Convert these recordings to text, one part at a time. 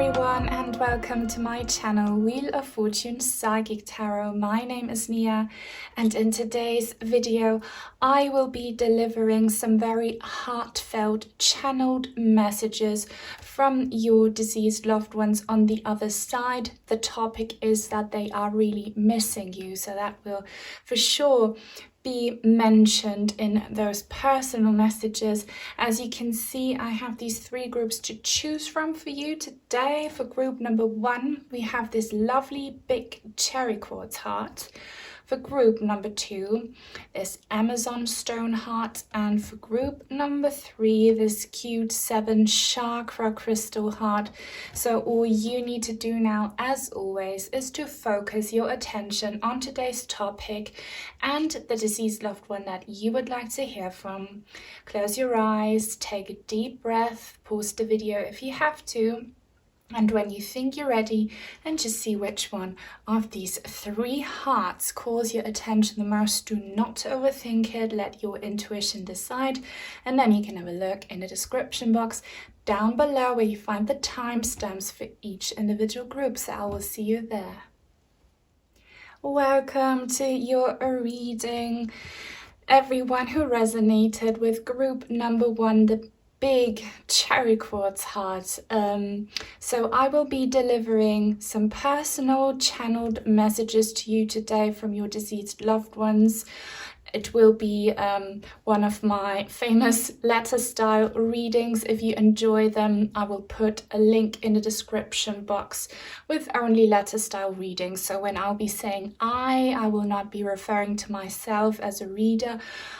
everyone and welcome to my channel Wheel of Fortune Psychic Tarot. My name is Nia and in today's video I will be delivering some very heartfelt channeled messages from your deceased loved ones on the other side. The topic is that they are really missing you, so that will for sure be mentioned in those personal messages. As you can see, I have these three groups to choose from for you today. For group number 1, we have this lovely big cherry quartz heart. For group number 2, this Amazon stone heart. And for group number 3, this cute 7 chakra crystal heart. So all you need to do now, as always, is to focus your attention on today's topic and the deceased loved one that you would like to hear from. Close your eyes, take a deep breath, pause the video if you have to. And when you think you're ready, then just see which one of these 3 hearts calls your attention the most. Do not overthink it, let your intuition decide. And then you can have a look in the description box down below where you find the timestamps for each individual group. So I will see you there. Welcome to your reading. Everyone who resonated with group number 1, the big cherry quartz heart. So I will be delivering some personal channeled messages to you today from your deceased loved ones. It will be one of my famous letter style readings. If you enjoy them, I will put a link in the description box with only letter style readings. So when I'll be saying I will not be referring to myself as a reader.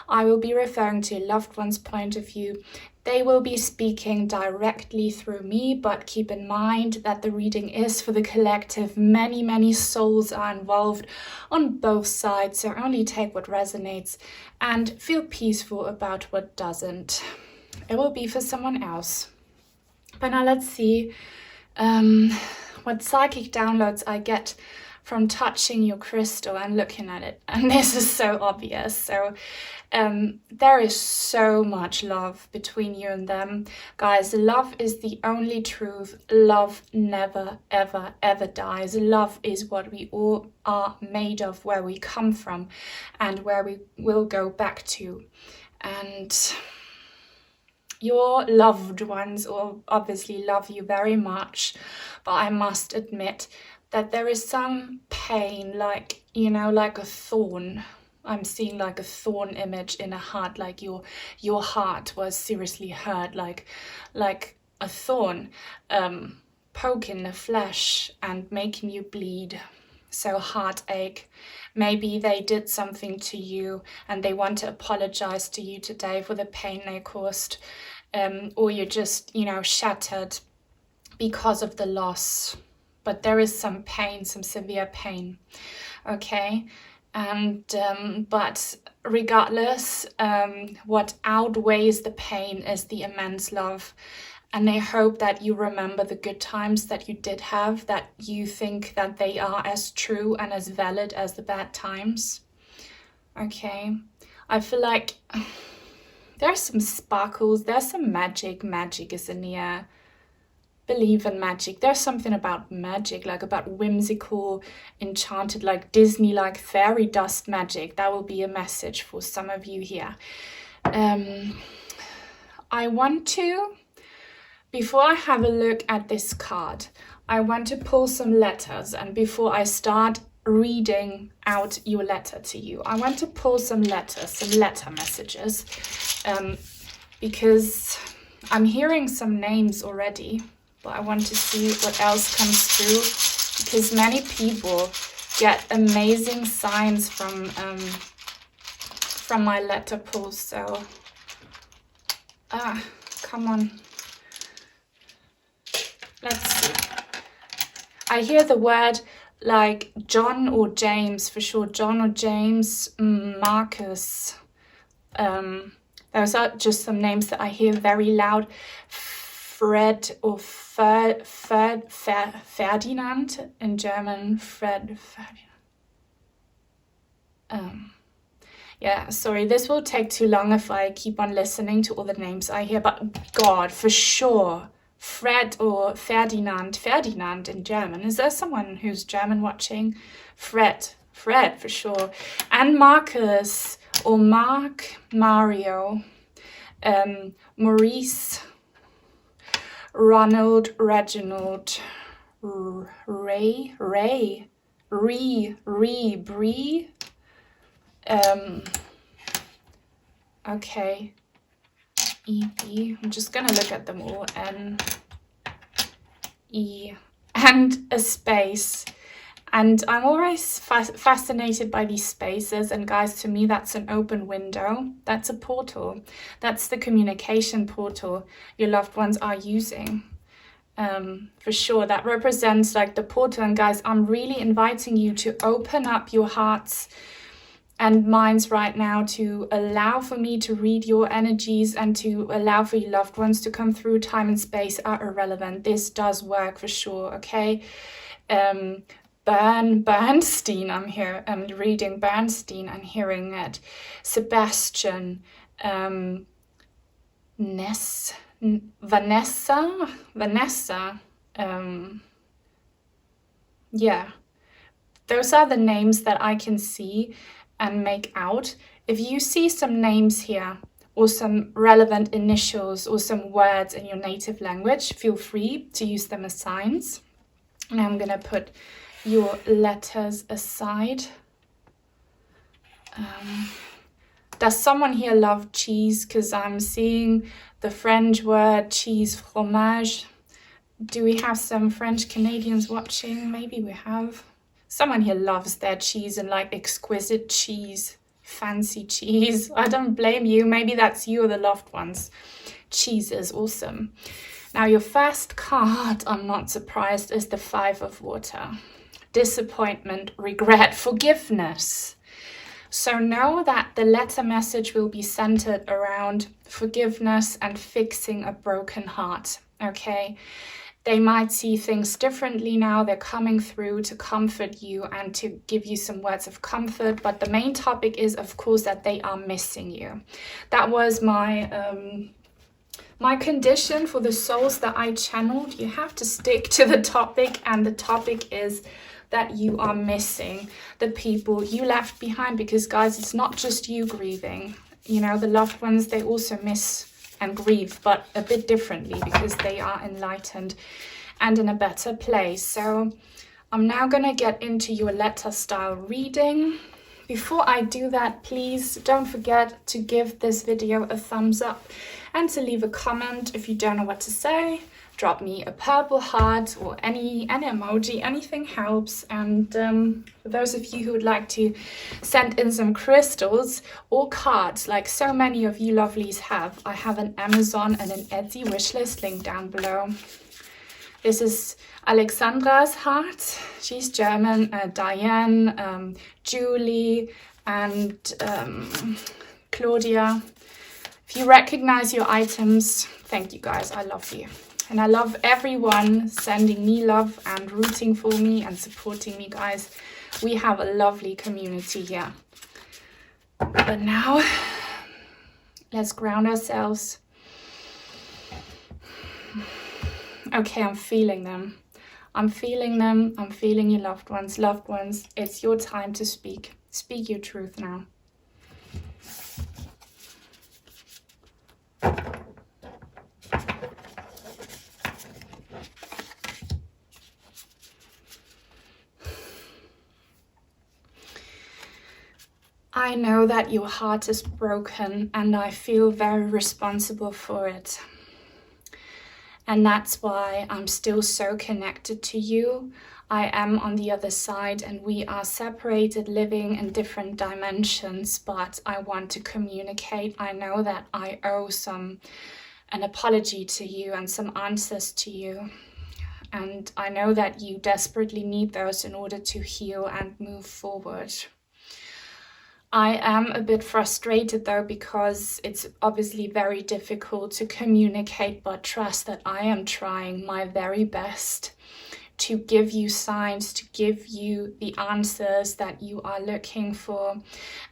I will be referring to a loved one's point of view. They will be speaking directly through me, but keep in mind that the reading is for the collective. Many souls are involved on both sides, so only take what resonates and feel peaceful about what doesn't. It will be for someone else. But now let's see what psychic downloads I get from touching your crystal and looking at it. And this is so obvious. So there is so much love between you and them. Guys, love is the only truth. Love never, ever dies. Love is what we all are made of, where we come from and where we will go back to. And your loved ones will obviously love you very much, but I must admit that there is some pain, like, you know, like a thorn. I'm seeing like a thorn image in a heart, like your heart was seriously hurt, like a thorn poking the flesh and making you bleed. So heartache. Maybe they did something to you and they want to apologize to you today for the pain they caused, or you're just, you know, shattered because of the loss. But there is some pain, some severe pain, okay? And but regardless, what outweighs the pain is the immense love. And they hope that you remember the good times that you did have, that you think that they are as true and as valid as the bad times, okay? I feel like there's some sparkles, there's some magic. Magic is in the air. Believe in magic. There's something about magic, like about whimsical, enchanted, like Disney, like fairy dust magic. That will be a message for some of you here. I want to, before I have a look at this card, I want to pull some letters. And before I start reading out your letter to you, I want to pull some letters, some letter messages, because I'm hearing some names already. But I want to see what else comes through, because many people get amazing signs from my letter pulls. So, come on. Let's see. I hear the word like John or James, for sure. John or James, Marcus. Those are just some names that I hear very loud. Fred or Ferdinand in German. Ferdinand. Yeah, sorry, this will take too long if I keep on listening to all the names I hear, but God, for sure, Fred or Ferdinand. Ferdinand in German. Is there someone who's German watching? Fred for sure. And Marcus or Mark, Mario, Maurice, Ronald, Reginald, Ray, Bree. Okay. E-B. I'm just gonna look at them all. N-E. And a space. And I'm always fascinated by these spaces. And guys, to me, that's an open window. That's a portal. That's the communication portal your loved ones are using. For sure, that represents like the portal. And guys, I'm really inviting you to open up your hearts and minds right now to allow for me to read your energies and to allow for your loved ones to come through. Time and space are irrelevant. This does work for sure, okay? Bernstein, I'm here. I'm reading Bernstein and hearing it. Sebastian, Vanessa, yeah. Those are the names that I can see and make out. If you see some names here or some relevant initials or some words in your native language, feel free to use them as signs. And I'm gonna put your letters aside. Does someone here love cheese? Because I'm seeing the French word cheese, fromage. Do we have some French Canadians watching? Maybe we have. Someone here loves their cheese and like exquisite cheese, fancy cheese. I don't blame you. Maybe that's you or the loved ones. Cheese is awesome. Now your first card, I'm not surprised, is the Five of Water. Disappointment, regret, forgiveness. So know that the letter message will be centered around forgiveness and fixing a broken heart, okay? They might see things differently now. They're coming through to comfort you and to give you some words of comfort. But the main topic is, of course, that they are missing you. That was my condition for the souls that I channeled. You have to stick to the topic, and the topic is that you are missing the people you left behind. Because, guys, it's not just you grieving. You know, the loved ones, they also miss and grieve, but a bit differently because they are enlightened and in a better place. So I'm now going to get into your letter style reading. Before I do that, please don't forget to give this video a thumbs up and to leave a comment. If you don't know what to say, drop me a purple heart or any emoji, anything helps. And for those of you who would like to send in some crystals or cards, like so many of you lovelies have, I have an Amazon and an Etsy wishlist link down below. This is Alexandra's heart. She's German. Diane, Julie, and Claudia. If you recognize your items, thank you guys. I love you. And I love everyone sending me love and rooting for me and supporting me, guys. We have a lovely community here. But now, let's ground ourselves. Okay, I'm feeling them. I'm feeling them. I'm feeling your loved ones. Loved ones, it's your time to speak. Speak your truth now. I know that your heart is broken, and I feel very responsible for it. And that's why I'm still so connected to you. I am on the other side, and we are separated, living in different dimensions, but I want to communicate. I know that I owe an apology to you and some answers to you. And I know that you desperately need those in order to heal and move forward. I am a bit frustrated though, because it's obviously very difficult to communicate, but trust that I am trying my very best to give you signs, to give you the answers that you are looking for.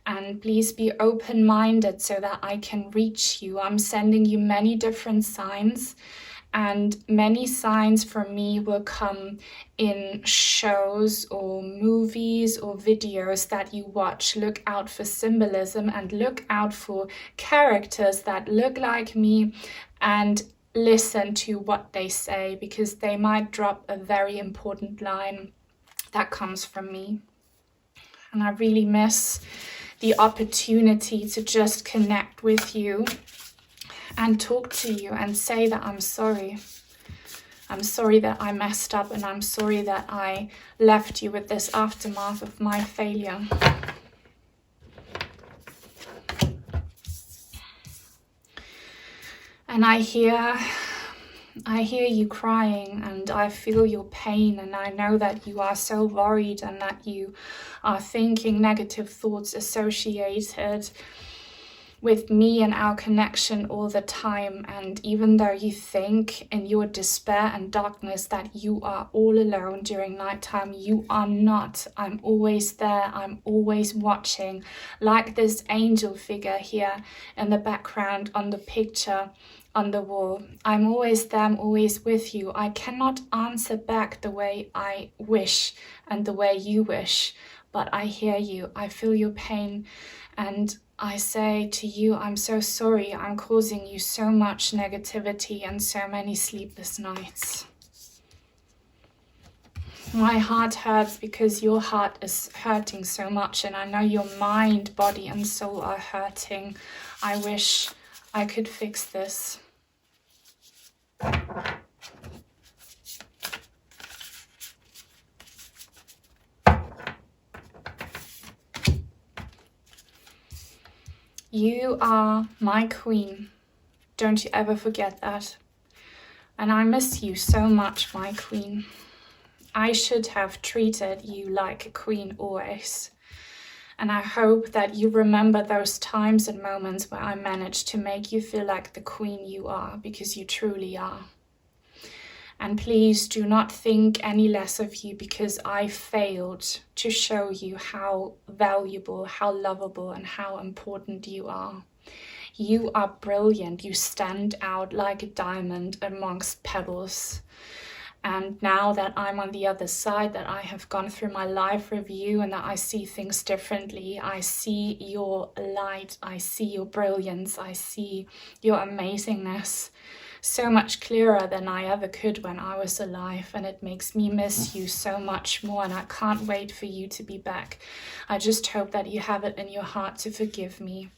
And please be open-minded so that I can reach you. I'm sending you many different signs, And many signs from me will come in shows or movies or videos that you watch. Look out for symbolism and look out for characters that look like me, and listen to what they say, because they might drop a very important line that comes from me. And I really miss the opportunity to just connect with you and talk to you and say that I'm sorry. I'm sorry that I messed up, and I'm sorry that I left you with this aftermath of my failure. And I hear you crying, and I feel your pain, and I know that you are so worried and that you are thinking negative thoughts associated with me and our connection all the time. And even though you think in your despair and darkness that you are all alone during nighttime, you are not. I'm always there. I'm always watching, like this angel figure here in the background on the picture on the wall. I'm always there. I'm always with you. I cannot answer back the way I wish and the way you wish, but I hear you. I feel your pain, and I say to you, I'm so sorry. I'm causing you so much negativity and so many sleepless nights. My heart hurts because your heart is hurting so much, and I know your mind, body and soul are hurting. I wish I could fix this. You are my queen. Don't you ever forget that. And I miss you so much, my queen. I should have treated you like a queen always. And I hope that you remember those times and moments where I managed to make you feel like the queen you are, because you truly are. And please do not think any less of you because I failed to show you how valuable, how lovable, and how important you are. You are brilliant. You stand out like a diamond amongst pebbles. And now that I'm on the other side, that I have gone through my life review and that I see things differently, I see your light, I see your brilliance, I see your amazingness so much clearer than I ever could when I was alive, and it makes me miss you so much more, and I can't wait for you to be back. I just hope that you have it in your heart to forgive me.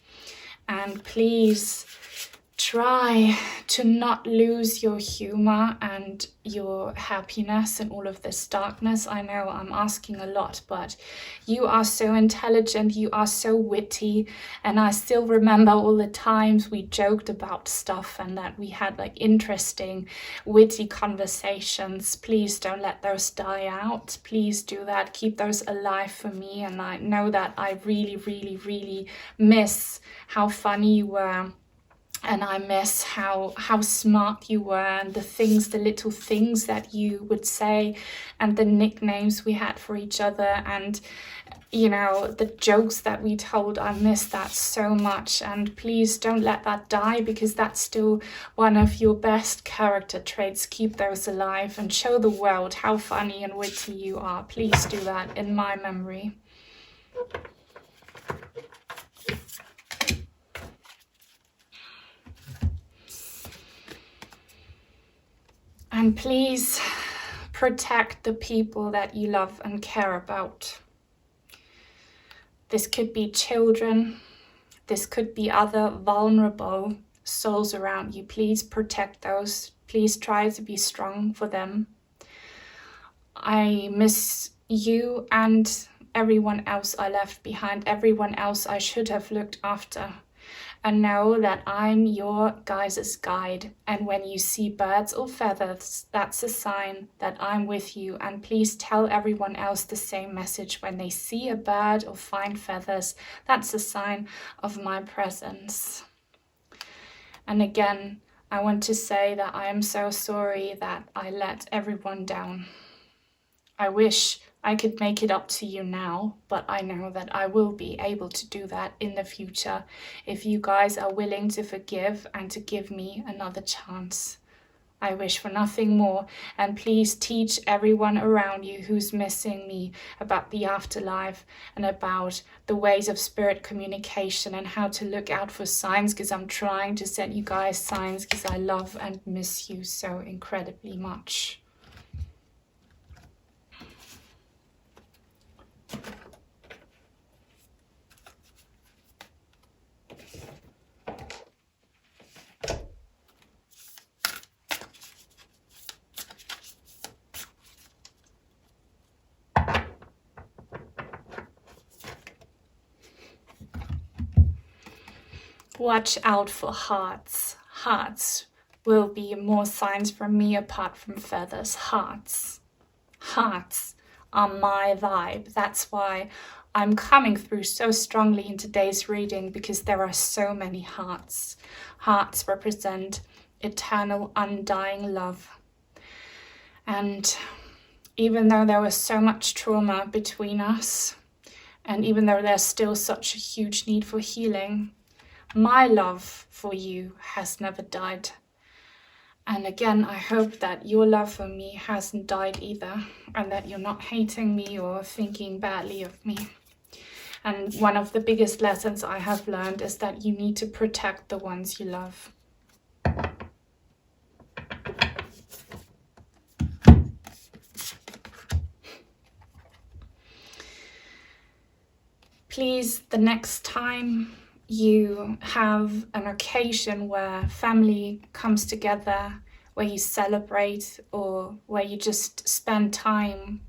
And please try to not lose your humor and your happiness in all of this darkness. I know I'm asking a lot, but you are so intelligent, you are so witty, and I still remember all the times we joked about stuff and that we had like interesting, witty conversations. Please don't let those die out. Please do that. Keep those alive for me. And I know that I really, really, really miss how funny you were. And I miss how smart you were, and the little things that you would say, and the nicknames we had for each other, and you know, the jokes that we told. I miss that so much. And please don't let that die, because that's still one of your best character traits. Keep those alive and show the world how funny and witty you are. Please do that in my memory. And please protect the people that you love and care about. This could be children. This could be other vulnerable souls around you. Please protect those. Please try to be strong for them. I miss you and everyone else I left behind, everyone else I should have looked after. And know that I'm your guys' guide. And when you see birds or feathers, that's a sign that I'm with you. And please tell everyone else the same message. When they see a bird or find feathers, that's a sign of my presence. And again, I want to say that I am so sorry that I let everyone down. I wish I could make it up to you now, but I know that I will be able to do that in the future if you guys are willing to forgive and to give me another chance. I wish for nothing more. And please teach everyone around you who's missing me about the afterlife and about the ways of spirit communication and how to look out for signs, because I'm trying to send you guys signs because I love and miss you so incredibly much. Watch out for hearts. Hearts will be more signs from me apart from feathers. Hearts. Hearts are my vibe. That's why I'm coming through so strongly in today's reading, because there are so many hearts. Hearts represent eternal, undying love. And even though there was so much trauma between us, and even though there's still such a huge need for healing, my love for you has never died. And again, I hope that your love for me hasn't died either, and that you're not hating me or thinking badly of me. And one of the biggest lessons I have learned is that you need to protect the ones you love. Please, the next time you have an occasion where family comes together, where you celebrate, or where you just spend time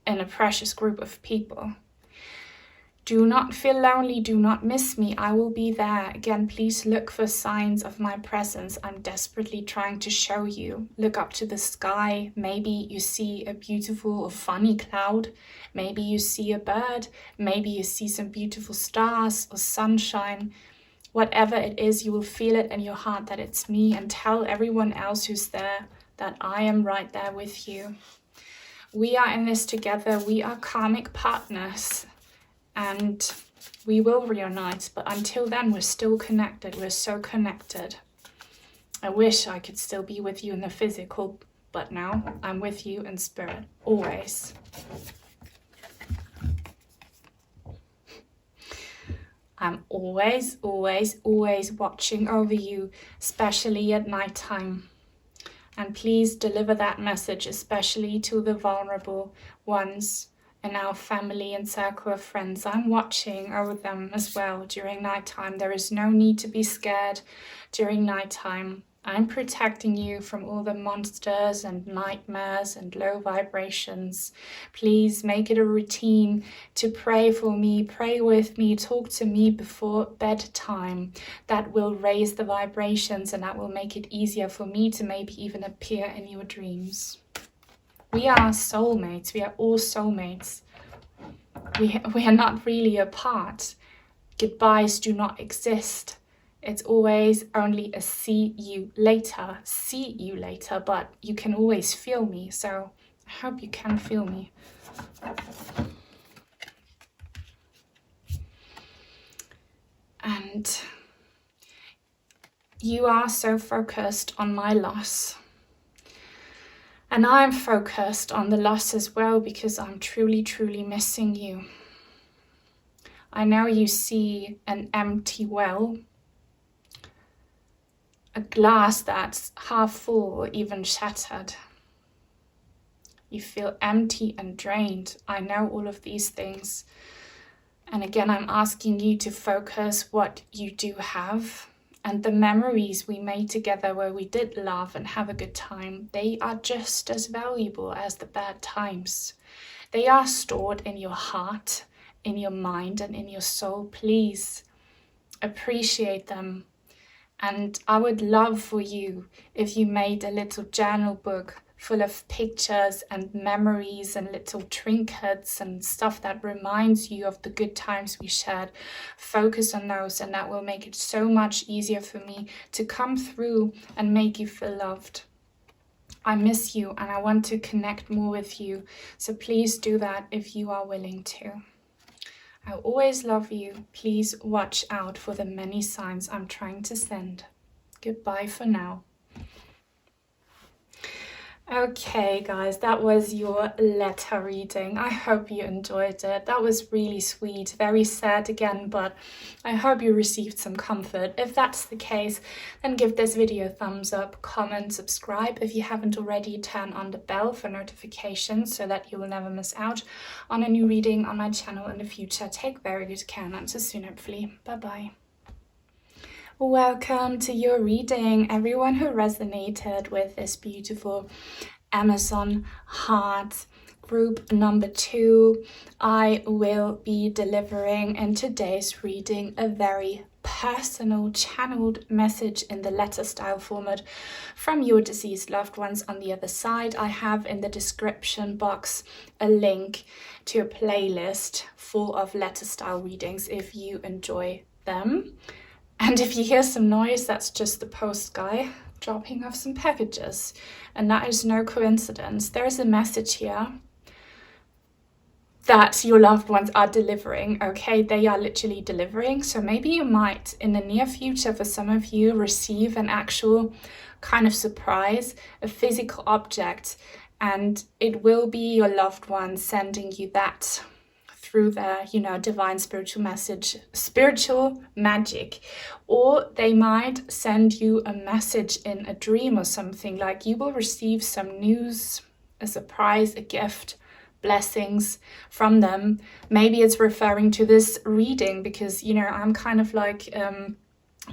in a precious group of people, do not feel lonely, do not miss me. I will be there. Again, please look for signs of my presence. I'm desperately trying to show you. Look up to the sky. Maybe you see a beautiful or funny cloud. Maybe you see a bird. Maybe you see some beautiful stars or sunshine. Whatever it is, you will feel it in your heart that it's me, and tell everyone else who's there that I am right there with you. We are in this together. We are karmic partners. And we will reunite, but until then we're still connected. We're so connected. I wish I could still be with you in the physical, but now I'm with you in spirit, always. I'm always, always, always watching over you, especially at nighttime. And please deliver that message, especially to the vulnerable ones in our family and circle of friends. I'm watching over them as well during nighttime. There is no need to be scared during nighttime. I'm protecting you from all the monsters and nightmares and low vibrations. Please make it a routine to pray for me, pray with me, talk to me before bedtime. That will raise the vibrations, and that will make it easier for me to maybe even appear in your dreams. We are soulmates. We are all soulmates. We are not really apart. Goodbyes do not exist. It's always only a see you later, but you can always feel me. So I hope you can feel me. And you are so focused on my loss. And I'm focused on the loss as well, because I'm truly, truly missing you. I know you see an empty well, a glass that's half full or even shattered. You feel empty and drained. I know all of these things. And again, I'm asking you to focus what you do have. And the memories we made together where we did laugh and have a good time, they are just as valuable as the bad times. They are stored in your heart, in your mind, and in your soul. Please appreciate them. And I would love for you if you made a little journal book full of pictures and memories and little trinkets and stuff that reminds you of the good times we shared. Focus on those, and that will make it so much easier for me to come through and make you feel loved. I miss you and I want to connect more with you, so please do that if you are willing to. I always love you. Please watch out for the many signs I'm trying to send. Goodbye for now. Okay, guys, that was your letter reading. I hope you enjoyed it. That was really sweet, very sad again, but I hope you received some comfort. If that's the case, then give this video a thumbs up, comment, subscribe. If you haven't already, turn on the bell for notifications so that you will never miss out on a new reading on my channel in the future. Take very good care, and until soon, hopefully. Bye-bye. Welcome to your reading, everyone who resonated with this beautiful Amazon heart group number 2. I will be delivering in today's reading a very personal channeled message in the letter style format from your deceased loved ones. On the other side, I have in the description box a link to a playlist full of letter style readings if you enjoy them. And if you hear some noise, that's just the post guy dropping off some packages. And that is no coincidence. There is a message here that your loved ones are delivering, okay? They are literally delivering. So maybe you might, in the near future, for some of you, receive an actual kind of surprise, a physical object. And it will be your loved one sending you that through their, divine spiritual message, spiritual magic. Or they might send you a message in a dream or something, like you will receive some news, a surprise, a gift, blessings from them. Maybe it's referring to this reading because, I'm kind of like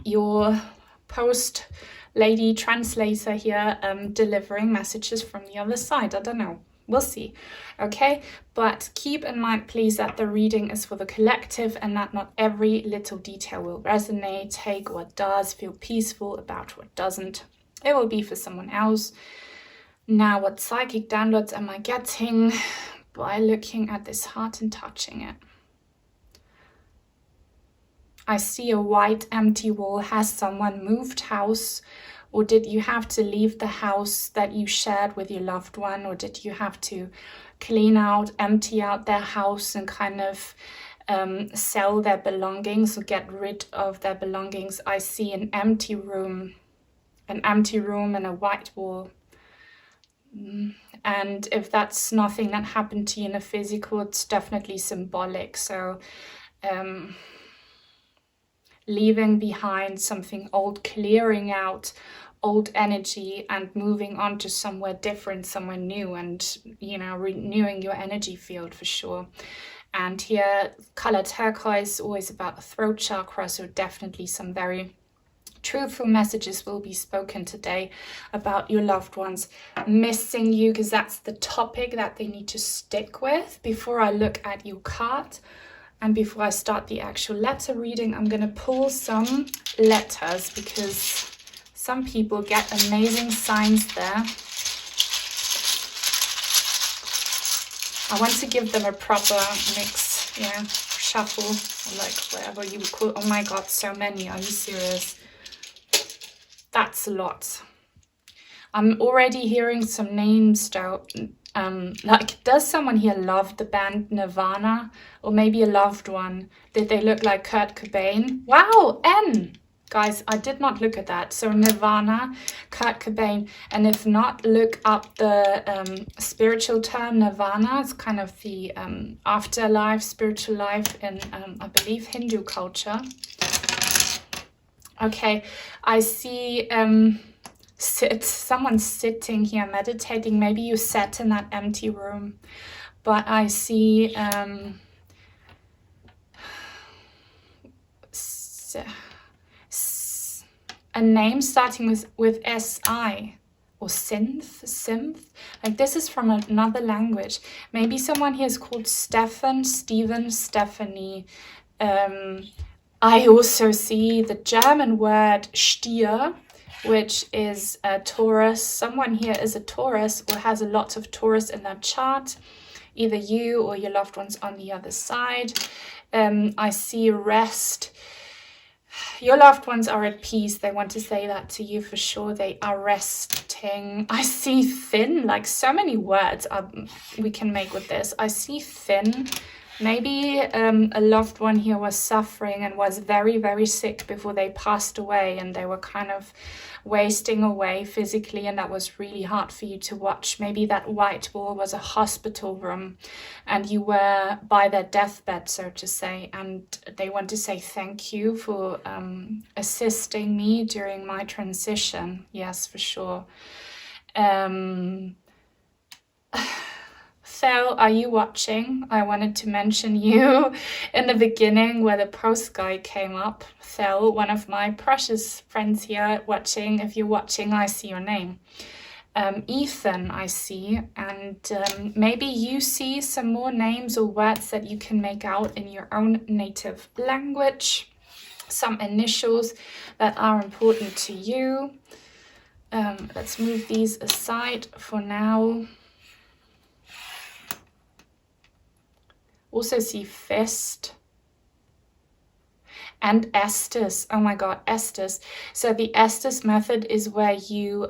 your post lady translator here, delivering messages from the other side. I don't know. We'll see, okay? But keep in mind, please, that the reading is for the collective and that not every little detail will resonate. Take what does, feel peaceful about what doesn't. It will be for someone else. Now, what psychic downloads am I getting by looking at this heart and touching it? I see a white empty wall. Has someone moved house? Or did you have to leave the house that you shared with your loved one? Or did you have to clean out, empty out their house and kind of sell their belongings or get rid of their belongings? I see an empty room and a white wall. And if that's nothing that happened to you in a physical, it's definitely symbolic. So leaving behind something old, clearing out old energy and moving on to somewhere different, somewhere new, and renewing your energy field for sure. And here, color turquoise, always about the throat chakra, so definitely some very truthful messages will be spoken today about your loved ones missing you, because that's the topic that they need to stick with. Before I look at your card, and before I start the actual letter reading, I'm going to pull some letters because some people get amazing signs there. I want to give them a proper mix, shuffle, like whatever you would call it. Oh my God, so many. Are you serious? That's a lot. I'm already hearing some names out. Like, does someone here love the band Nirvana? Or maybe a loved one? Did they look like Kurt Cobain? Wow, N! Guys, I did not look at that. So Nirvana, Kurt Cobain. And if not, look up the spiritual term Nirvana. It's kind of the afterlife, spiritual life in, I believe, Hindu culture. Okay, I see... someone's sitting here meditating. Maybe you sat in that empty room, but I see a name starting with S-I or synth. Like this is from another language. Maybe someone here is called Stefan, Steven, Stephanie. I also see the German word Stier, which is a Taurus. Someone here is a Taurus or has a lot of Taurus in their chart, either you or your loved ones on the other side. I see rest. Your loved ones are at peace. They want to say that to you for sure. They are resting. I see thin, like so many words we can make with this. I see thin, Maybe a loved one here was suffering and was very, very sick before they passed away, and they were kind of wasting away physically, and that was really hard for you to watch. Maybe that white wall was a hospital room and you were by their deathbed, so to say, and they want to say thank you for assisting me during my transition. Yes, for sure. Phil, are you watching? I wanted to mention you in the beginning where the post guy came up. Phil, one of my precious friends here watching. If you're watching, I see your name. Ethan, I see. And maybe you see some more names or words that you can make out in your own native language. Some initials that are important to you. Let's move these aside for now. Also see fist and Estes. Oh my god, Estes. So the Estes method is where you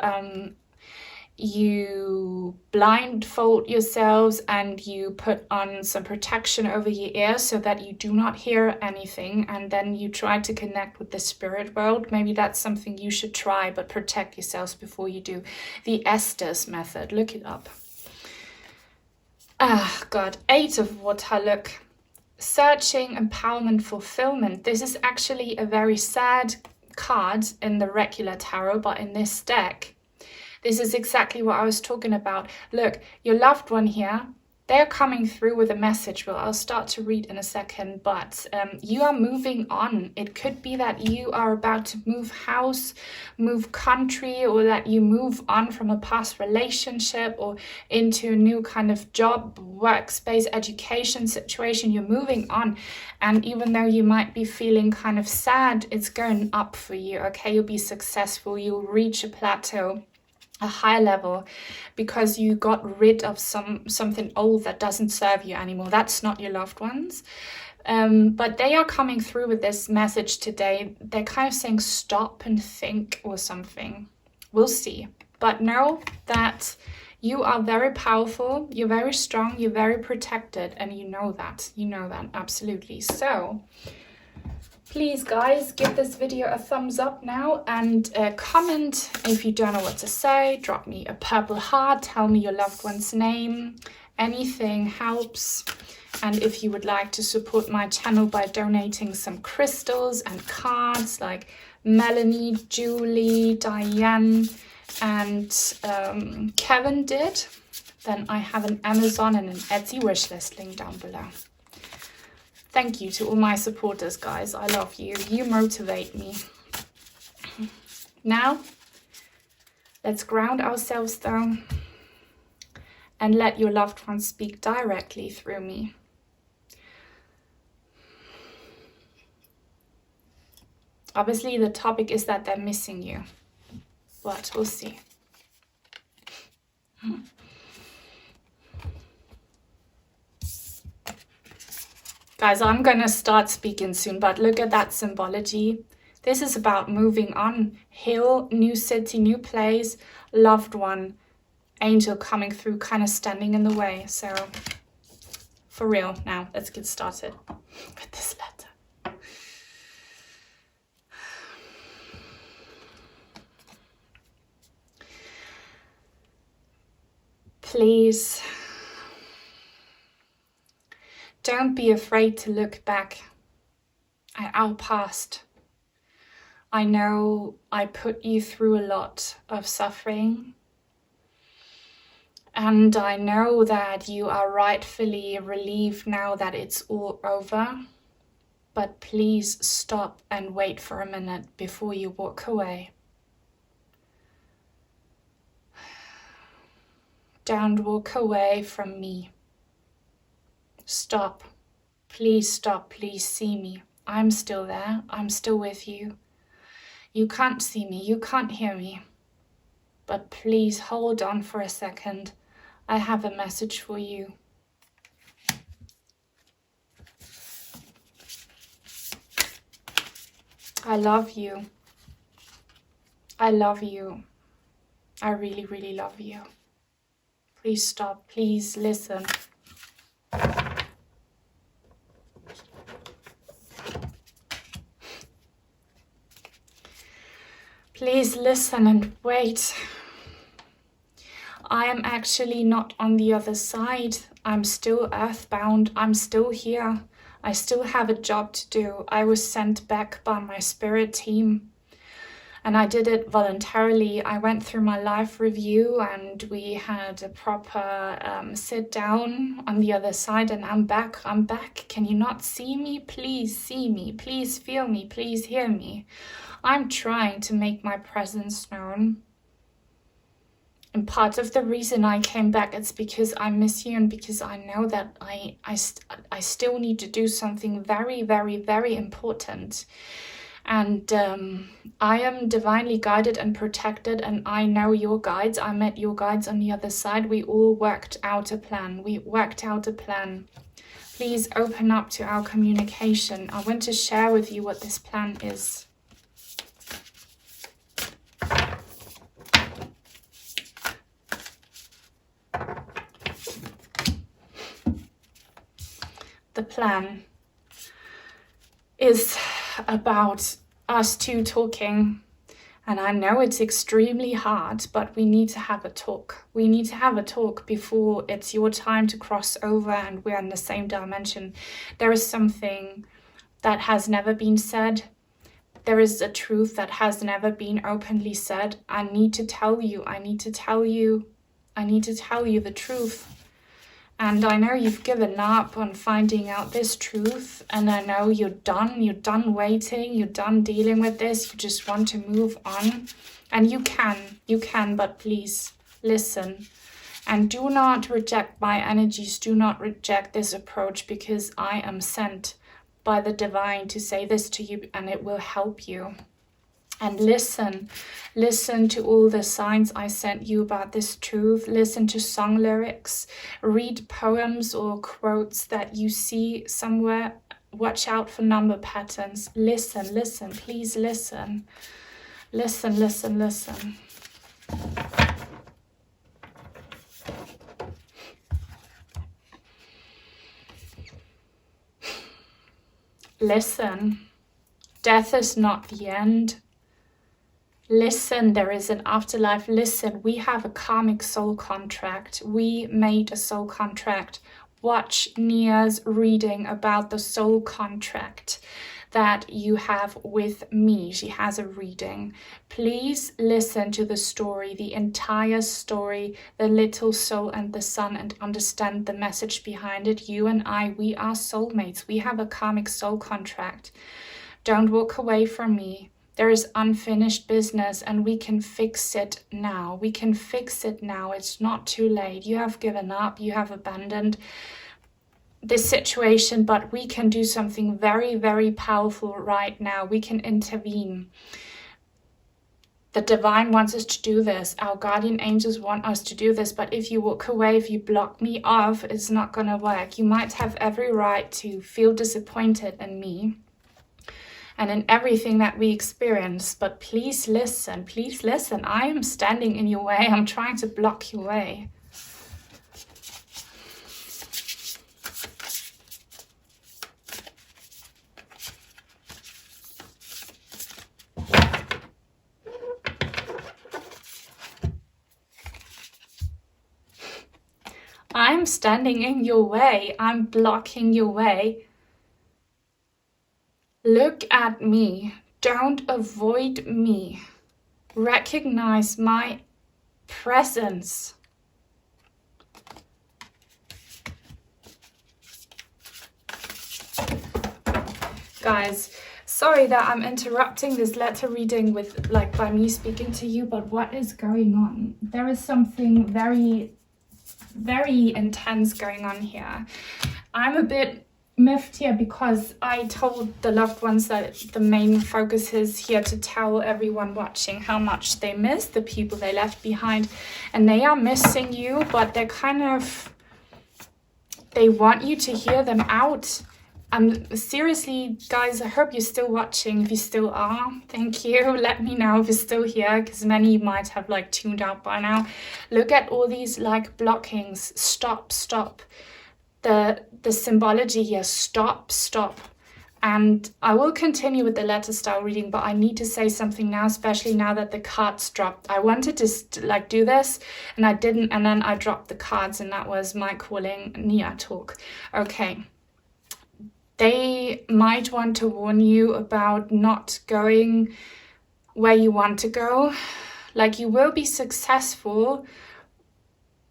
blindfold yourselves and you put on some protection over your ears so that you do not hear anything, and then you try to connect with the spirit world. Maybe that's something you should try, but protect yourselves before you do. The Estes method, look it up. Ah, God, 8 of water, look. Searching, empowerment, fulfillment. This is actually a very sad card in the regular tarot, but in this deck, this is exactly what I was talking about. Look, your loved one here, they're coming through with a message. Well, I'll start to read in a second, but you are moving on. It could be that you are about to move house, move country, or that you move on from a past relationship or into a new kind of job, workspace, education situation. You're moving on. And even though you might be feeling kind of sad, it's going up for you, okay? You'll be successful. You'll reach a plateau, a high level, because you got rid of something old that doesn't serve you anymore. That's not your loved ones. But they are coming through with this message today. They're kind of saying stop and think or something. We'll see. But know that you are very powerful, you're very strong, you're very protected, and you know that. You know that, absolutely. So please, guys, give this video a thumbs up now and comment if you don't know what to say. Drop me a purple heart. Tell me your loved one's name. Anything helps. And if you would like to support my channel by donating some crystals and cards like Melanie, Julie, Diane, and Kevin did, then I have an Amazon and an Etsy wishlist link down below. Thank you to all my supporters, guys. I love you. You motivate me. Now, let's ground ourselves though and let your loved one speak directly through me. Obviously, the topic is that they're missing you, but we'll see. Guys, I'm going to start speaking soon, but look at that symbology. This is about moving on. Hill, new city, new place, loved one, angel coming through, kind of standing in the way. So, for real, now, let's get started with this letter. Please, don't be afraid to look back at our past. I know I put you through a lot of suffering, and I know that you are rightfully relieved now that it's all over. But please stop and wait for a minute before you walk away. Don't walk away from me. Stop. Please stop. Please see me. I'm still there. I'm still with you. You can't see me. You can't hear me. But please hold on for a second. I have a message for you. I love you. I love you. I really, really love you. Please stop. Please listen. Please listen and wait. I am actually not on the other side. I'm still earthbound. I'm still here. I still have a job to do. I was sent back by my spirit team. And I did it voluntarily. I went through my life review and we had a proper sit down on the other side, and I'm back. I'm back. Can you not see me? Please see me. Please feel me. Please hear me. I'm trying to make my presence known. And part of the reason I came back is because I miss you, and because I know that I still need to do something very, very, very important. And I am divinely guided and protected, and I know your guides. I met your guides on the other side. We all worked out a plan. Please open up to our communication. I want to share with you what this plan is. The plan is about us two talking, and I know it's extremely hard, but we need to have a talk. We need to have a talk before it's your time to cross over and we're in the same dimension. There is something that has never been said. There is a truth that has never been openly said. I need to tell you the truth. And I know you've given up on finding out this truth, and I know you're done waiting, you're done dealing with this, you just want to move on. And you can, but please listen. And do not reject my energies, do not reject this approach, because I am sent by the divine to say this to you, and it will help you. And listen to all the signs I sent you about this truth. Listen to song lyrics, read poems or quotes that you see somewhere. Watch out for number patterns. Listen, please listen. Listen. Listen, death is not the end. Listen, there is an afterlife. Listen, we have a karmic soul contract. We made a soul contract. Watch Nia's reading about the soul contract that you have with me. She has a reading. Please listen to the story, the entire story, the little soul and the sun, and understand the message behind it. You and I, we are soulmates. We have a karmic soul contract. Don't walk away from me. There is unfinished business, and we can fix it now. It's not too late. You have given up. You have abandoned this situation, but we can do something very, very powerful right now. We can intervene. The divine wants us to do this. Our guardian angels want us to do this. But if you walk away, if you block me off, it's not going to work. You might have every right to feel disappointed in me and in everything that we experience, but please listen. I am standing in your way. I'm trying to block your way. I'm standing in your way. I'm blocking your way. Look at me. Don't avoid me. Recognize my presence. Guys, sorry that I'm interrupting this letter reading with by me speaking to you, but what is going on? There is something very, very intense going on here. I'm a bit miffed here because I told the loved ones that the main focus is here to tell everyone watching how much they miss the people they left behind, and they are missing you, but they're they want you to hear them out. Seriously, guys, I hope you're still watching. If you still are, thank you. Let me know if you're still here, because many might have tuned out by now. Look at all these blockings. Stop. The symbology here, stop. And I will continue with the letter style reading, but I need to say something now, especially now that the cards dropped. I wanted to like do this and I didn't, and then I dropped the cards, and that was my calling Nia talk. Okay. They might want to warn you about not going where you want to go. Like, you will be successful,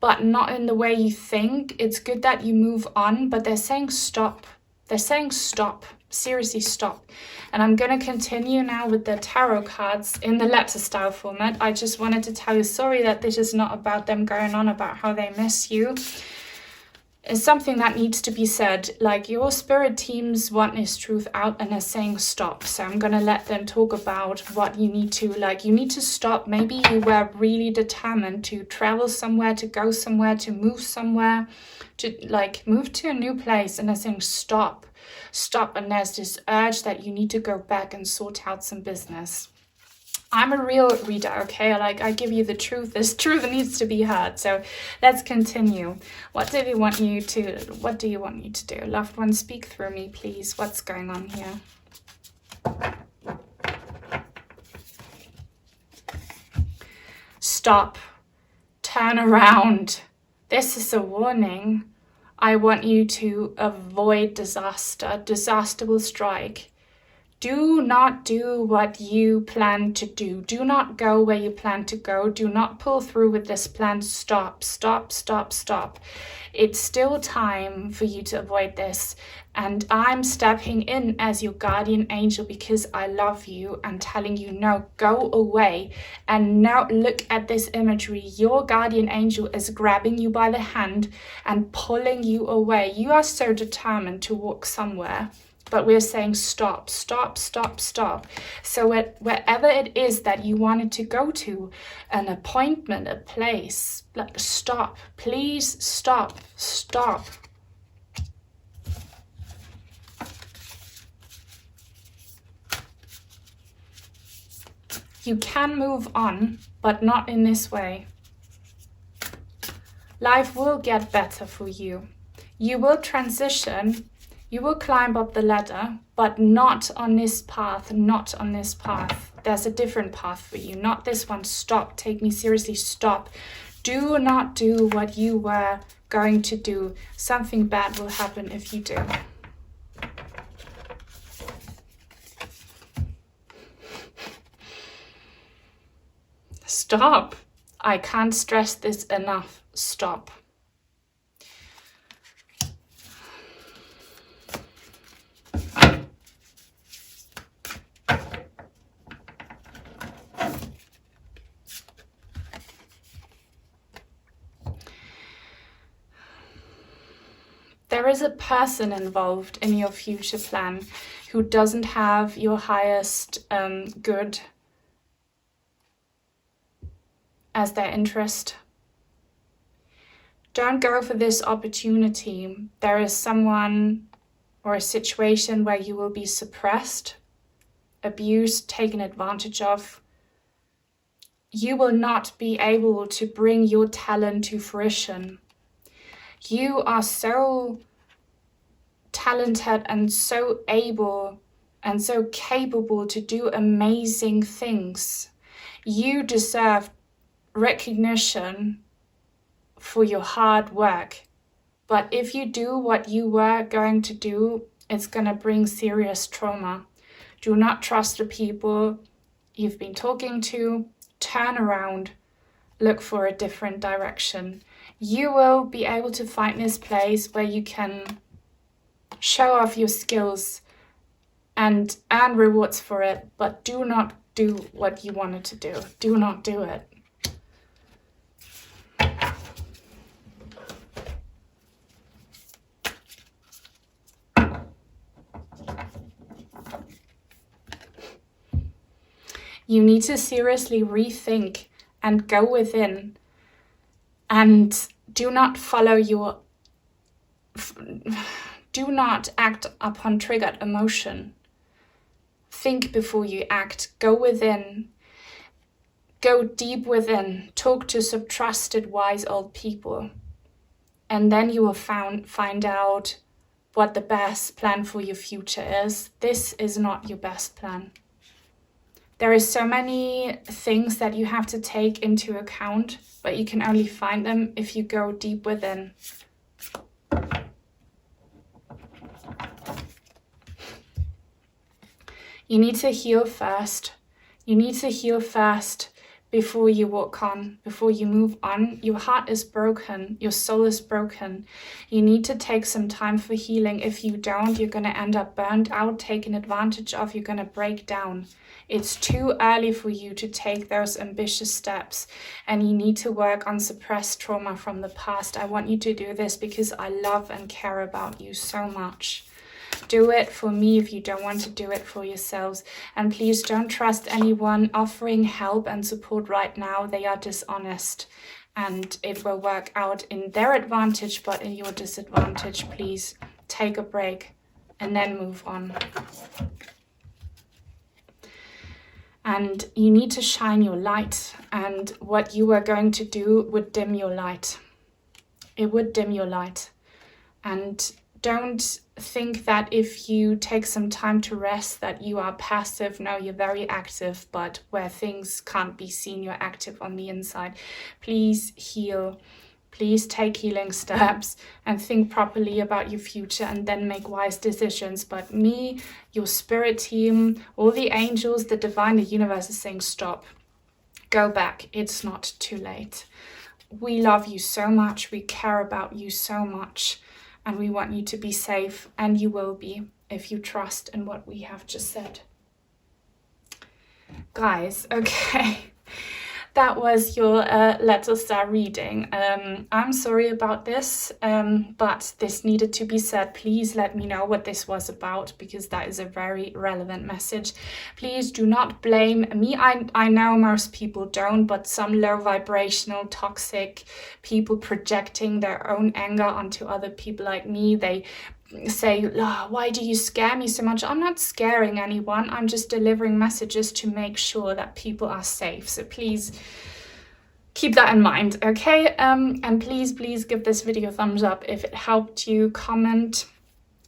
but not in the way you think. It's good that you move on, but they're saying stop. They're saying stop. Seriously, stop. And I'm going to continue now with the tarot cards in the letter style format. I just wanted to tell you, sorry that this is not about them going on about how they miss you. It's something that needs to be said. Like, your spirit teams want this truth out and are saying stop. So I'm going to let them talk about what you need to, like, you need to stop. Maybe you were really determined to travel somewhere, to go somewhere, to move somewhere, to like move to a new place, and they're saying stop. Stop. And there's this urge that you need to go back and sort out some business. I'm a real reader, okay? Like, I give you the truth. This truth needs to be heard. So let's continue. What do you want me to do? Loved one, speak through me, please. What's going on here? Stop. Turn around. This is a warning. I want you to avoid disaster. Disaster will strike. Do not do what you plan to do. Do not go where you plan to go. Do not pull through with this plan. Stop, stop, stop, stop. It's still time for you to avoid this. And I'm stepping in as your guardian angel because I love you and telling you, no, go away. And now look at this imagery. Your guardian angel is grabbing you by the hand and pulling you away. You are so determined to walk somewhere. But we're saying stop, stop, stop, stop. So wherever it is that you wanted to go to, an appointment, a place, stop. Please stop, stop. You can move on, but not in this way. Life will get better for you. You will transition. You will climb up the ladder, but not on this path, not on this path. There's a different path for you, not this one. Stop, take me seriously, stop. Do not do what you were going to do. Something bad will happen if you do. Stop. I can't stress this enough. Stop. There is a person involved in your future plan who doesn't have your highest good as their interest. Don't go for this opportunity. There is someone or a situation where you will be suppressed, abused, taken advantage of. You will not be able to bring your talent to fruition. You are so talented and so able and so capable to do amazing things. You deserve recognition for your hard work. But if you do what you were going to do, it's going to bring serious trauma. Do not trust the people you've been talking to. Turn around. Look for a different direction. You will be able to find this place where you can show off your skills and earn rewards for it, but do not do what you wanted to do. Do not do it. You need to seriously rethink and go within. And do not do not act upon triggered emotion. Think before you act. Go within. Go deep within. Talk to some trusted, wise old people. And then you will find out what the best plan for your future is. This is not your best plan. There is so many things that you have to take into account, but you can only find them if you go deep within. You need to heal first. You need to heal first before you walk on, before you move on. Your heart is broken. Your soul is broken. You need to take some time for healing. If you don't, you're going to end up burned out, taken advantage of. You're going to break down. It's too early for you to take those ambitious steps, and you need to work on suppressed trauma from the past. I want you to do this because I love and care about you so much. Do it for me if you don't want to do it for yourselves. And please don't trust anyone offering help and support right now. They are dishonest, and it will work out in their advantage, but in your disadvantage. Please take a break and then move on. And you need to shine your light, and what you are going to do would dim your light. It would dim your light. And don't think that if you take some time to rest that you are passive. No, you're very active, but where things can't be seen, you're active on the inside. Please heal. Please take healing steps and think properly about your future, and then make wise decisions. But me, your spirit team, all the angels, the divine, the universe is saying stop. Go back. It's not too late. We love you so much. We care about you so much. And we want you to be safe, and you will be if you trust in what we have just said. Guys, okay. That was your letter star reading. I'm sorry about this, but this needed to be said. Please let me know what this was about, because that is a very relevant message. Please do not blame me. I know most people don't, but some low vibrational, toxic people projecting their own anger onto other people like me, they say, oh, why do you scare me so much? I'm not scaring anyone. I'm just delivering messages to make sure that people are safe. So please keep that in mind, okay? And please give this video a thumbs up if it helped you. Comment,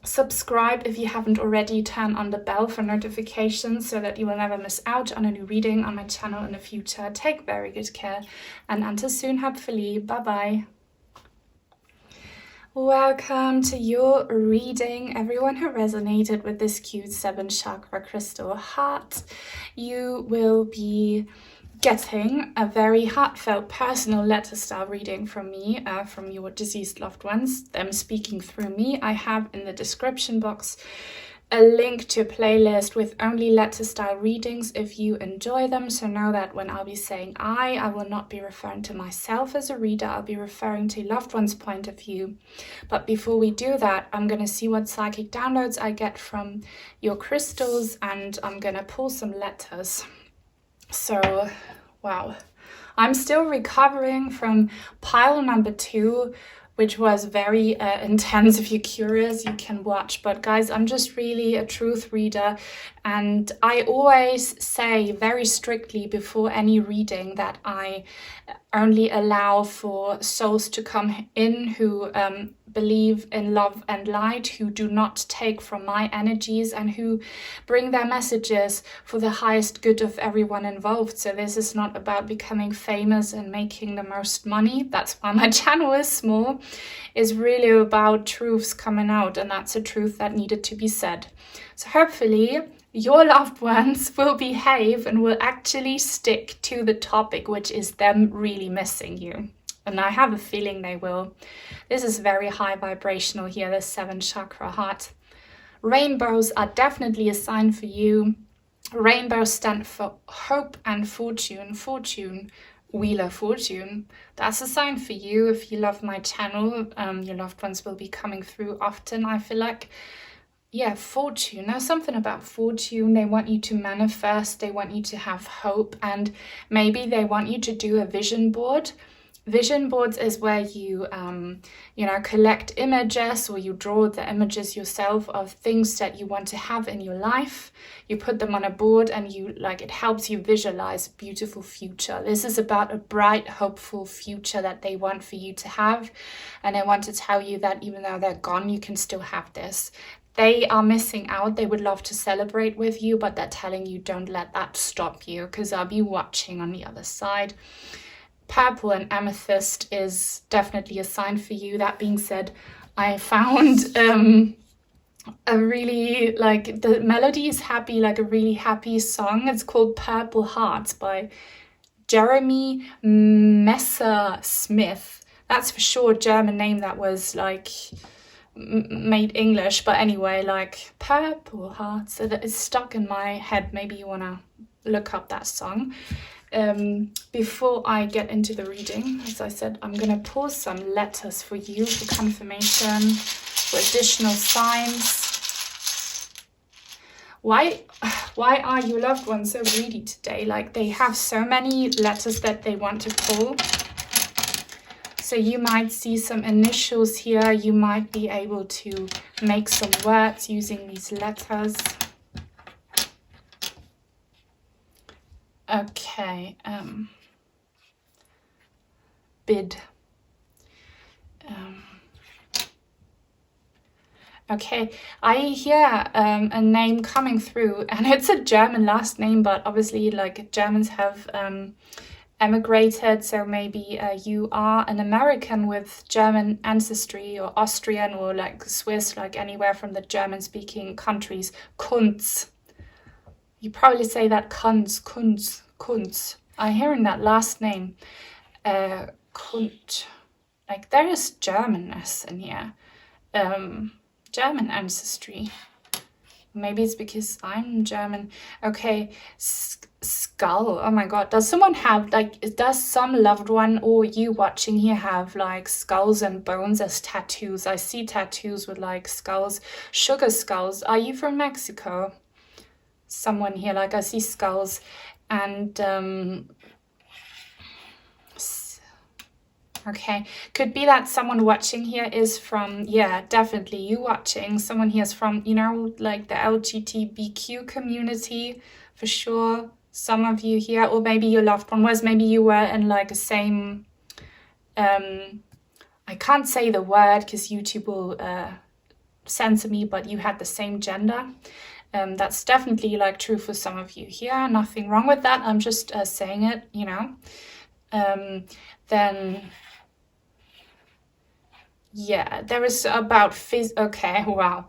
subscribe if you haven't already. Turn on the bell for notifications so that you will never miss out on a new reading on my channel in the future. Take very good care, and until soon, hopefully. Bye-bye. Welcome to your reading, everyone who resonated with this cute 7 chakra crystal heart. You will be getting a very heartfelt personal letter style reading from me, from your deceased loved ones, them speaking through me. I have in the description box a link to a playlist with only letter style readings if you enjoy them. So know that when I'll be saying I will not be referring to myself as a reader. I'll be referring to loved one's point of view. But before we do that, I'm going to see what psychic downloads I get from your crystals, and I'm going to pull some letters. So, wow. I'm still recovering from pile number 2, which was very intense. If you're curious, you can watch. But guys, I'm just really a truth reader, and I always say very strictly before any reading that I only allow for souls to come in who believe in love and light, who do not take from my energies, and who bring their messages for the highest good of everyone involved. So this is not about becoming famous and making the most money. That's why my channel is small. It's really about truths coming out, and that's a truth that needed to be said. So hopefully your loved ones will behave and will actually stick to the topic, which is them really missing you. And I have a feeling they will. This is very high vibrational here, the 7 chakra heart. Rainbows are definitely a sign for you. Rainbows stand for hope and fortune. Fortune, Wheel of Fortune. That's a sign for you. If you love my channel, your loved ones will be coming through often, I feel like. Yeah, fortune. There's something about fortune. They want you to manifest. They want you to have hope. And maybe they want you to do a vision board Vision boards is where you, collect images, or you draw the images yourself of things that you want to have in your life. You put them on a board and it helps you visualize a beautiful future. This is about a bright, hopeful future that they want for you to have. And I want to tell you that even though they're gone, you can still have this. They are missing out. They would love to celebrate with you, but they're telling you don't let that stop you, because I'll be watching on the other side. Purple and amethyst is definitely a sign for you. That being said, I found a really, the melody is happy, like a really happy song. It's called Purple Hearts by Jeremy Messer-Smith. That's for sure a German name that was made English, but anyway, Purple Hearts, it's stuck in my head. Maybe you want to look up that song. Before I get into the reading, as I said, I'm going to pull some letters for you for confirmation, for additional signs. Why are your loved ones so greedy today? They have so many letters that they want to pull. So you might see some initials here. You might be able to make some words using these letters. Okay, bid. Okay, I hear a name coming through, and it's a German last name, but obviously Germans have emigrated, so maybe you are an American with German ancestry, or Austrian, or Swiss, anywhere from the German-speaking countries. Kunz. You probably say that Kunz. I'm hearing that last name. Kunz. There is Germanness in here. German ancestry. Maybe it's because I'm German. Okay, skull. Oh my god. Does someone have, does some loved one or you watching here have skulls and bones as tattoos? I see tattoos with skulls, sugar skulls. Are you from Mexico? Someone here, I see skulls, and okay, could be that someone watching here is from, yeah, definitely you watching, someone here is from, the LGBTQ community, for sure. Some of you here, or maybe your loved one was, maybe you were in a same, I can't say the word because YouTube will censor me, but you had the same gender. That's definitely true for some of you here. Nothing wrong with that. I'm just saying it, Then, yeah, there is about okay, wow.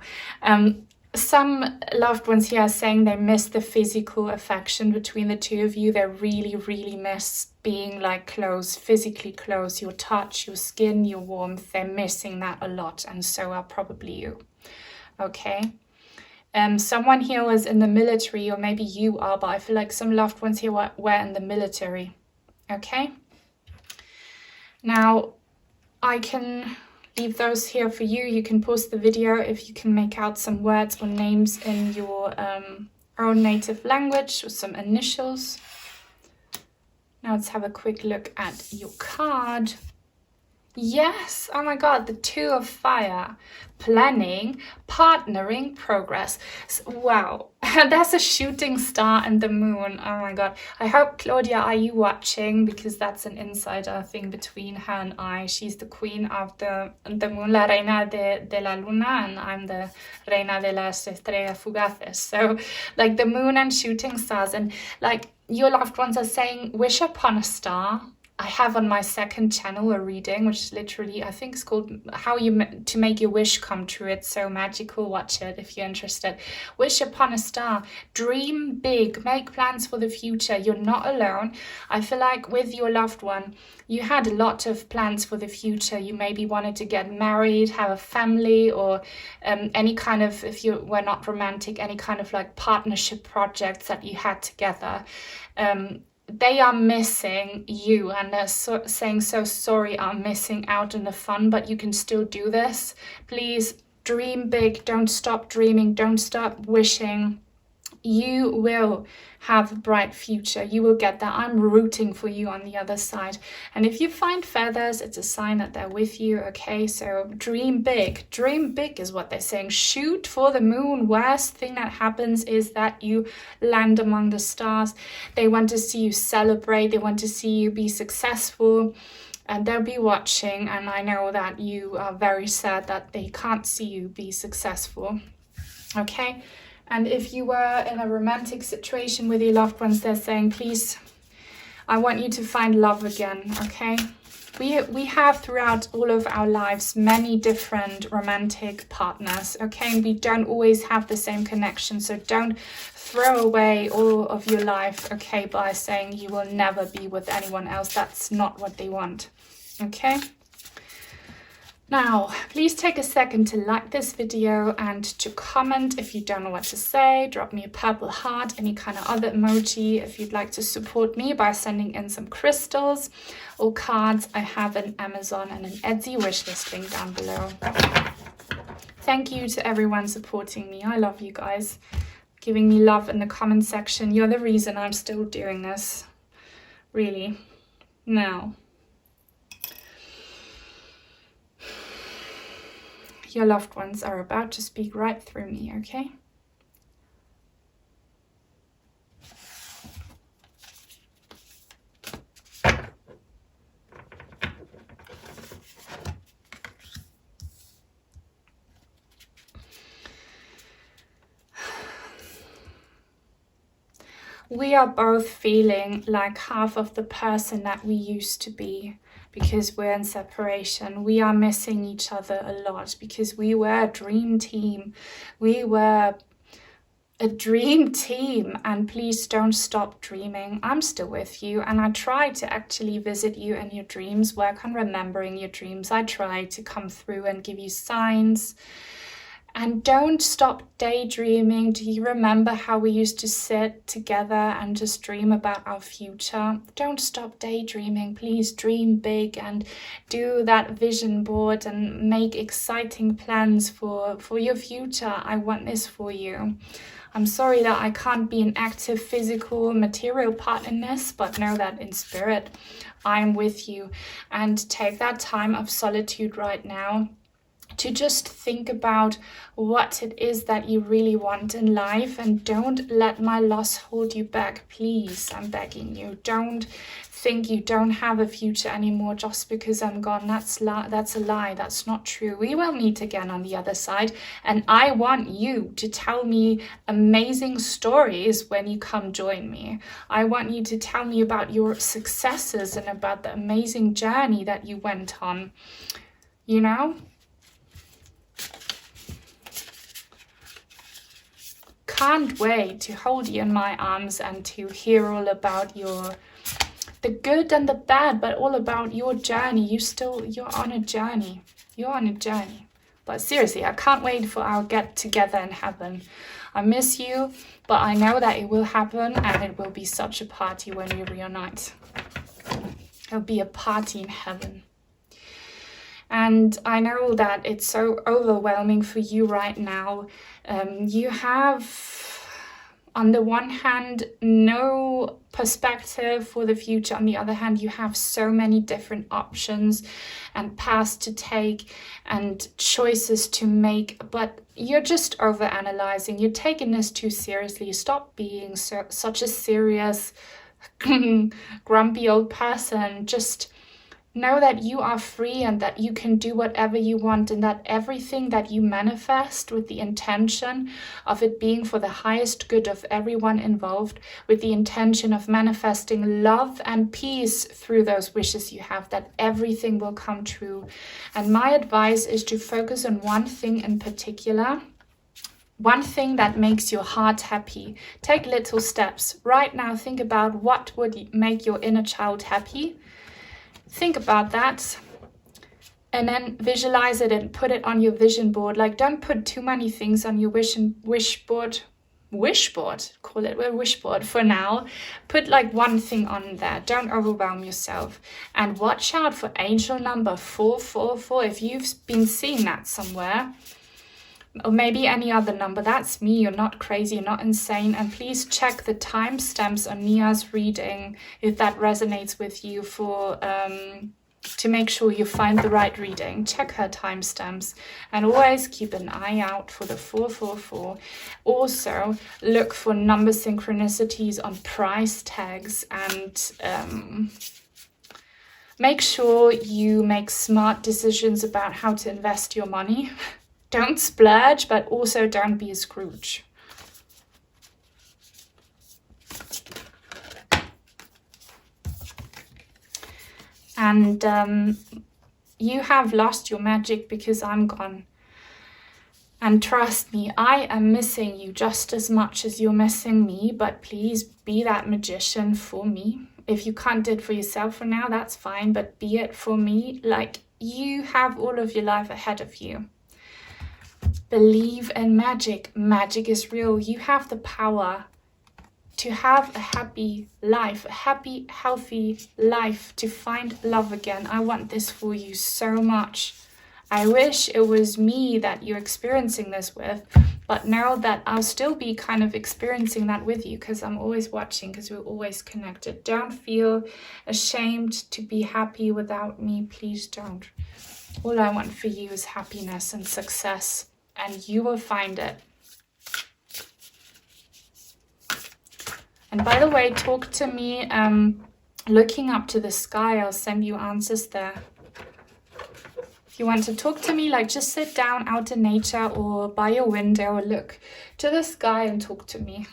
Some loved ones here are saying they miss the physical affection between the two of you. They really, really miss being close, physically close, your touch, your skin, your warmth. They're missing that a lot, and so are probably you. Okay. Someone here was in the military, or maybe you are, but I feel some loved ones here were in the military. Okay. Now, I can leave those here for you. You can pause the video if you can make out some words or names in your own native language, or some initials. Now let's have a quick look at your card. Yes, oh my god, the Two of Fire. Planning, partnering, progress. Wow, there's a shooting star and the moon. Oh my god. I hope, Claudia, are you watching? Because that's an insider thing between her and I. She's the queen of the moon, la reina de la luna, and I'm the reina de las estrellas fugaces. So, the moon and shooting stars, and your loved ones are saying, wish upon a star. I have on my second channel a reading, which is literally, I think it's called How to Make Your Wish Come True. It's so magical. Watch it if you're interested. Wish upon a star. Dream big. Make plans for the future. You're not alone. I feel with your loved one, you had a lot of plans for the future. You maybe wanted to get married, have a family, or any kind of, if you were not romantic, any kind of partnership projects that you had together. They are missing you, and they're saying, so sorry, I'm missing out on the fun, but you can still do this. Please dream big. Don't stop dreaming. Don't stop wishing. You will have a bright future. You will get that. I'm rooting for you on the other side. And if you find feathers, it's a sign that they're with you, okay? So dream big. Dream big is what they're saying. Shoot for the moon. Worst thing that happens is that you land among the stars. They want to see you celebrate. They want to see you be successful. And they'll be watching. And I know that you are very sad that they can't see you be successful, okay? And if you were in a romantic situation with your loved ones, they're saying, please, I want you to find love again, okay? We have throughout all of our lives many different romantic partners, okay? And we don't always have the same connection, so don't throw away all of your life, okay, by saying you will never be with anyone else. That's not what they want, okay? Now, please take a second to like this video and to comment if you don't know what to say. Drop me a purple heart, any kind of other emoji if you'd like to support me by sending in some crystals or cards. I have an Amazon and an Etsy wishlist link down below. Thank you to everyone supporting me. I love you guys. Giving me love in the comment section. You're the reason I'm still doing this. Really. Now, your loved ones are about to speak right through me, okay? We are both feeling like half of the person that we used to be. Because we're in separation. We are missing each other a lot because we were a dream team. We were a dream team, and please don't stop dreaming. I'm still with you, and I try to actually visit you in your dreams, work on remembering your dreams. I try to come through and give you signs. And don't stop daydreaming. Do you remember how we used to sit together and just dream about our future? Don't stop daydreaming. Please dream big and do that vision board and make exciting plans for your future. I want this for you. I'm sorry that I can't be an active physical material part in this, but know that in spirit I'm with you. And take that time of solitude right now to just think about what it is that you really want in life, and don't let my loss hold you back. Please, I'm begging you. Don't think you don't have a future anymore just because I'm gone. That's a lie. That's not true. We will meet again on the other side, and I want you to tell me amazing stories when you come join me. I want you to tell me about your successes and about the amazing journey that you went on, you know? Can't wait to hold you in my arms and to hear all about the good and the bad, but all about your journey. You're on a journey. You're on a journey. But seriously, I can't wait for our get together in heaven. I miss you, but I know that it will happen, and it will be such a party when we reunite. It'll be a party in heaven. And I know that it's so overwhelming for you right now. You have, on the one hand, no perspective for the future. On the other hand, you have so many different options and paths to take and choices to make. But you're just overanalyzing. You're taking this too seriously. Stop being such a serious, grumpy old person. Just know that you are free and that you can do whatever you want, and that everything that you manifest with the intention of it being for the highest good of everyone involved, with the intention of manifesting love and peace through those wishes you have, that everything will come true. And my advice is to focus on one thing in particular. One thing that makes your heart happy. Take little steps. Right now, think about what would make your inner child happy. Think about that, and then visualize it and put it on your vision board. Like, don't put too many things on your wish board, call it a wish board for now. Put like one thing on there. Don't overwhelm yourself. And watch out for angel number 444. If you've been seeing that somewhere, or maybe any other number. That's me. You're not crazy, you're not insane. And please check the timestamps on Nia's reading if that resonates with you, for to make sure you find the right reading. Check her timestamps and always keep an eye out for the 444. Also look for number synchronicities on price tags, and make sure you make smart decisions about how to invest your money. Don't splurge, but also don't be a Scrooge. And you have lost your magic because I'm gone. And trust me, I am missing you just as much as you're missing me, but please be that magician for me. If you can't do it for yourself for now, that's fine, but be it for me. Like, you have all of your life ahead of you. Believe in magic. Magic is real. You have the power to have a happy life, a happy, healthy life, to find love again. I want this for you so much. I wish it was me that you're experiencing this with, but know that I'll still be kind of experiencing that with you, because I'm always watching, because we're always connected. Don't feel ashamed to be happy without me. Please don't. All I want for you is happiness and success, and you will find it. And by the way, talk to me looking up to the sky. I'll send you answers there. If you want to talk to me, like, just sit down out in nature or by your window or look to the sky and talk to me.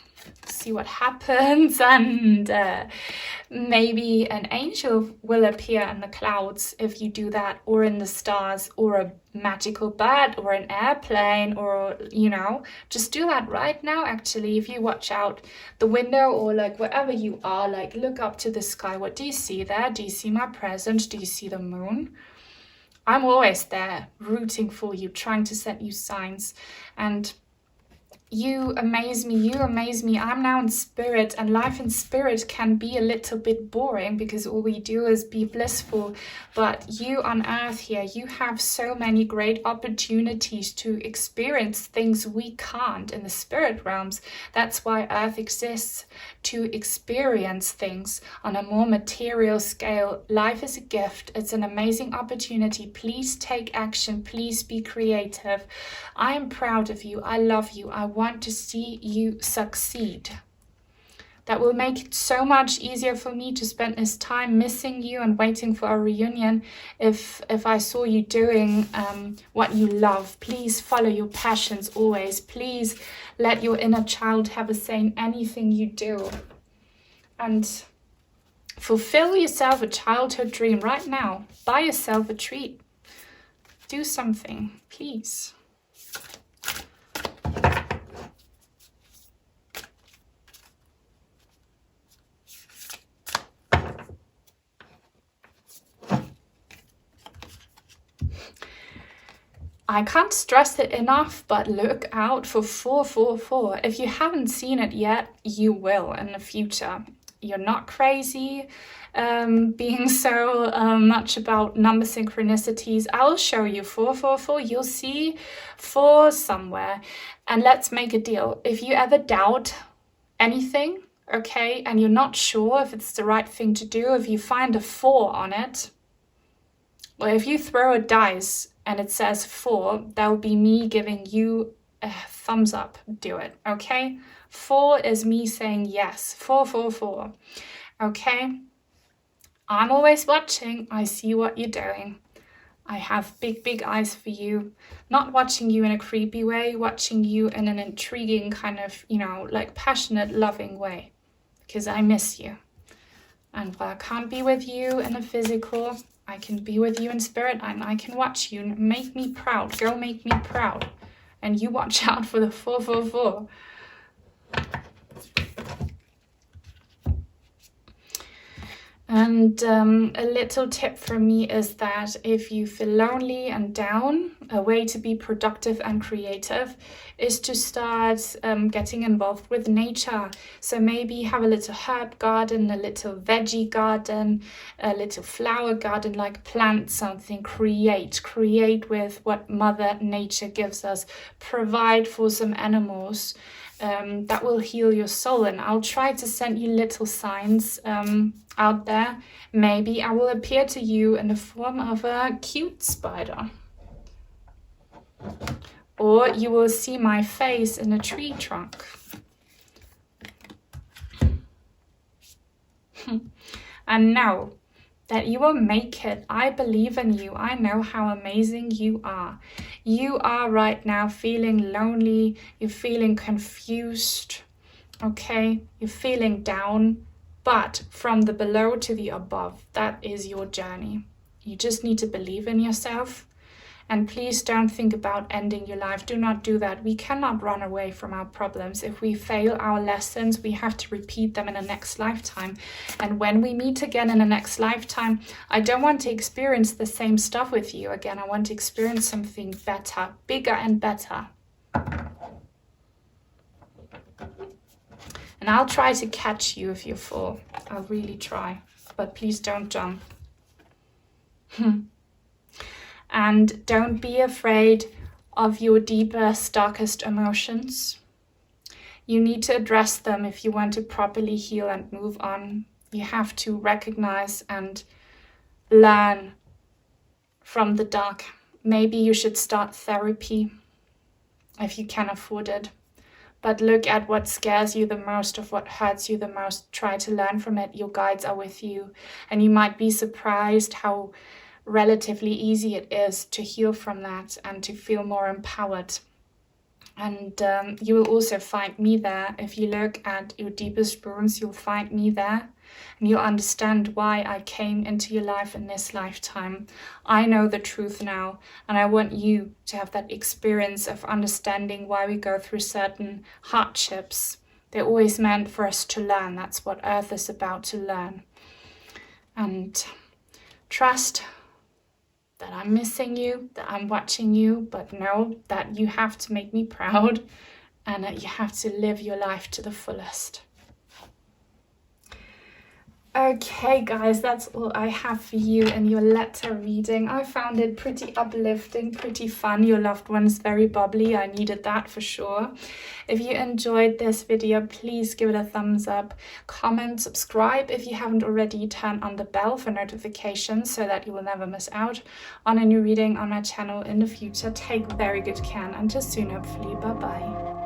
See what happens, and maybe an angel will appear in the clouds if you do that, or in the stars, or a magical bird, or an airplane, or, you know, just do that right now. Actually, if you watch out the window, or like wherever you are, like, look up to the sky. What do you see there? Do you see my presence? Do you see the moon? I'm always there, rooting for you, trying to send you signs. And you amaze me, you amaze me. I'm now in spirit, and life in spirit can be a little bit boring because all we do is be blissful. But you on earth here, you have so many great opportunities to experience things we can't in the spirit realms. That's why earth exists, to experience things on a more material scale. Life is a gift. It's an amazing opportunity. Please take action. Please be creative. I am proud of you. I love you. I want to see you succeed. That will make it so much easier for me to spend this time missing you and waiting for our reunion if I saw you doing what you love. Please follow your passions always. Please let your inner child have a say in anything you do. And fulfill yourself a childhood dream right now. Buy yourself a treat. Do something, please. I can't stress it enough, but look out for 444. If you haven't seen it yet, you will in the future. You're not crazy being so much about number synchronicities. I'll show you 444. You'll see 4 somewhere. And let's make a deal. If you ever doubt anything, okay, and you're not sure if it's the right thing to do, if you find a 4 on it, or if you throw a dice and it says 4, that will be me giving you a thumbs up. Do it, okay? 4 is me saying yes. 444. Okay? I'm always watching. I see what you're doing. I have big, big eyes for you. Not watching you in a creepy way, watching you in an intriguing kind of, you know, like passionate, loving way. Because I miss you. And while I can't be with you in a physical, I can be with you in spirit, and I can watch you. Make me proud. Go make me proud. And you watch out for the 444. And a little tip from me is that if you feel lonely and down, a way to be productive and creative is to start getting involved with nature. So maybe have a little herb garden, a little veggie garden, a little flower garden, like plant something, create with what Mother Nature gives us, provide for some animals. That will heal your soul, and I'll try to send you little signs out there. Maybe I will appear to you in the form of a cute spider, or you will see my face in a tree trunk. And now that you will make it, I believe in you. I know how amazing you are. You are right now feeling lonely, you're feeling confused, okay? You're feeling down, but from the below to the above, that is your journey. You just need to believe in yourself. And please don't think about ending your life. Do not do that. We cannot run away from our problems. If we fail our lessons, we have to repeat them in the next lifetime. And when we meet again in the next lifetime, I don't want to experience the same stuff with you again. I want to experience something better, bigger and better. And I'll try to catch you if you fall. I'll really try. But please don't jump. And don't be afraid of your deepest, darkest emotions. You need to address them if you want to properly heal and move on. You have to recognize and learn from the dark. Maybe you should start therapy if you can afford it. But look at what scares you the most, of what hurts you the most. Try to learn from it. Your guides are with you. And you might be surprised how relatively easy it is to heal from that and to feel more empowered. And you will also find me there. If you look at your deepest wounds, you'll find me there, and you'll understand why I came into your life in this lifetime. I know the truth now, and I want you to have that experience of understanding why we go through certain hardships. They're always meant for us to learn. That's what Earth is about, to learn. And trust that I'm missing you, that I'm watching you, but know that you have to make me proud and that you have to live your life to the fullest. Okay guys, that's all I have for you in your letter reading. I found it pretty uplifting, pretty fun. Your loved one's very bubbly. I needed that for sure. If you enjoyed this video, please give it a thumbs up, comment, subscribe. If you haven't already, turn on the bell for notifications so that you will never miss out on a new reading on my channel in the future. Take very good care, and until soon, hopefully. Bye bye.